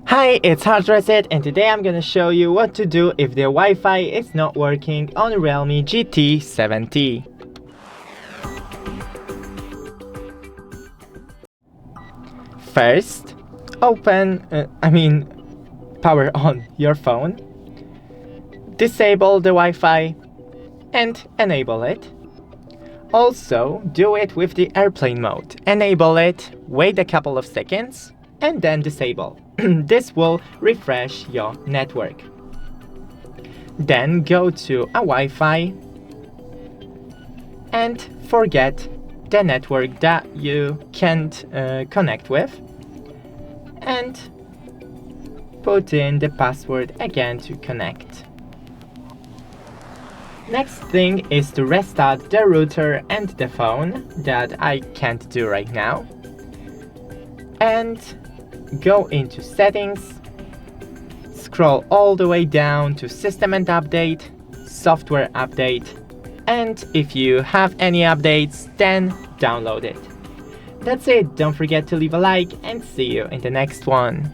Hi, it's HardReset, and today I'm gonna show you what to do if the Wi-Fi is not working on REALME GT 7T. First, power on your phone, disable the Wi-Fi, and enable it. Also, do it with the airplane mode. Enable it, wait a couple of seconds, and then disable. This will refresh your network. Then go to a Wi-Fi and forget the network that you can't connect with, and put in the password again to connect. Next thing is to restart the router and the phone, that I can't do right now, and go into settings, scroll all the way down to system and update, software update, and if you have any updates, then download it. That's it, don't forget to leave a like and see you in the next one.